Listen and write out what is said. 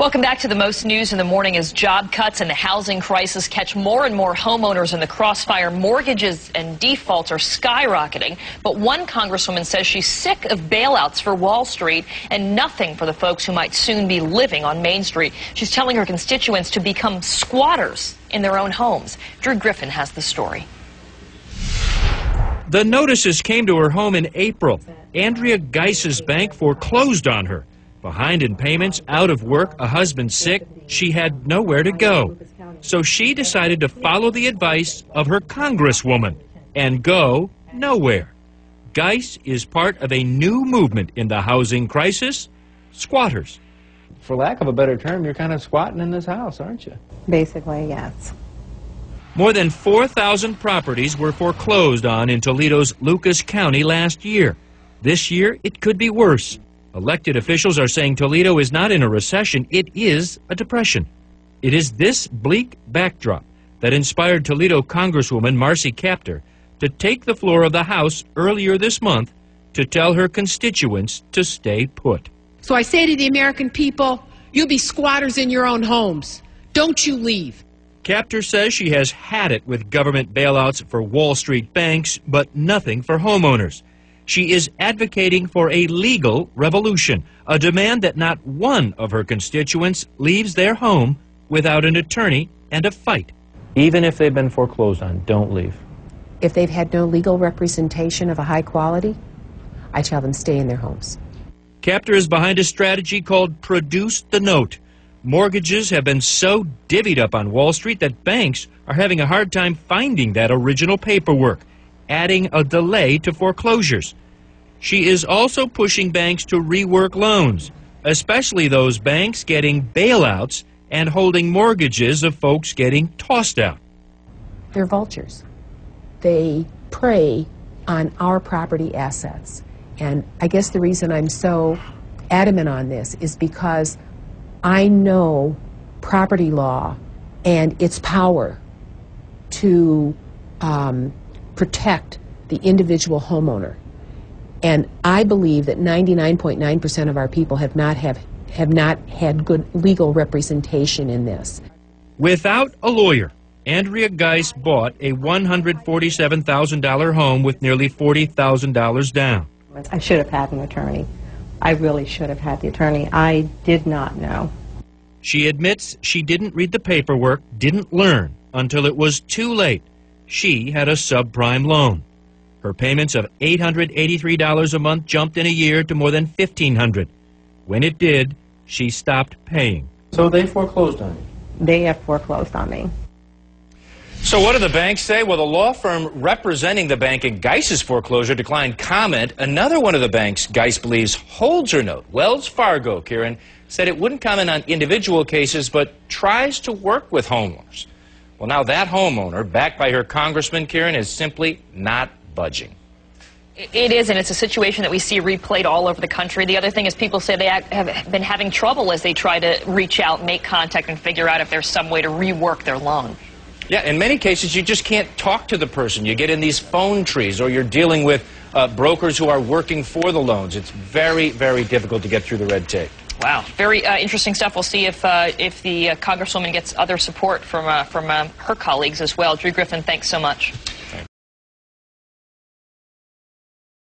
Welcome back to the most news in the morning as job cuts and the housing crisis catch more and more homeowners in the crossfire. Mortgages and defaults are skyrocketing. But one Congresswoman says she's sick of bailouts for Wall Street and nothing for the folks who might soon be living on Main Street. She's telling her constituents to become squatters in their own homes. Drew Griffin has the story. The notices came to her home in April. Andrea Geis's bank foreclosed on her. Behind in payments, out of work, a husband sick, she had nowhere to go. So she decided to follow the advice of her Congresswoman and go nowhere. Geis is part of a new movement in the housing crisis, squatters. For lack of a better term, you're kind of squatting in this house, aren't you? Basically, yes. More than 4,000 properties were foreclosed on in Toledo's Lucas County last year. This year, it could be worse. Elected officials are saying Toledo is not in a recession, it is a depression. It is this bleak backdrop that inspired Toledo Congresswoman Marcy Kaptur to take the floor of the House earlier this month to tell her constituents to stay put. So I say to the American people, you'll be squatters in your own homes. Don't you leave. Kaptur says she has had it with government bailouts for Wall Street banks, but nothing for homeowners. She is advocating for a legal revolution, a demand that not one of her constituents leaves their home without an attorney and a fight. Even if they've been foreclosed on, don't leave. If they've had no legal representation of a high quality, I tell them stay in their homes. Kaptur is behind a strategy called Produce the Note. Mortgages have been so divvied up on Wall Street that banks are having a hard time finding that original paperwork, adding a delay to foreclosures. She is also pushing banks to rework loans, especially those banks getting bailouts and holding mortgages of folks getting tossed out. They're vultures. They prey on our property assets. And I guess the reason I'm so adamant on this is because I know property law and its power to protect the individual homeowner. And I believe that 99.9% of our people have not had good legal representation in this. Without a lawyer, Andrea Geis bought a $147,000 home with nearly $40,000 down. I should have had an attorney. I really should have had the attorney. I did not know. She admits she didn't read the paperwork, didn't learn until it was too late. She had a subprime loan. Her payments of $883 a month jumped in a year to more than $1,500. When it did, she stopped paying. So they foreclosed on you? They have foreclosed on me. So what do the banks say? Well, the law firm representing the bank in Geis's foreclosure declined comment. Another one of the banks Geis believes holds her note, Wells Fargo, Kieran, said it wouldn't comment on individual cases, but tries to work with homeowners. Well, now that homeowner, backed by her congressman, Kieran, is simply not budging. It is, and it's a situation that we see replayed all over the country. The other thing is people say they have been having trouble as they try to reach out, make contact, and figure out if there's some way to rework their loan. Yeah, in many cases, you just can't talk to the person. You get in these phone trees, or you're dealing with brokers who are working for the loans. It's very, very difficult to get through the red tape. Wow, very interesting stuff. We'll see if the Congresswoman gets other support from her colleagues as well. Drew Griffin, thanks so much.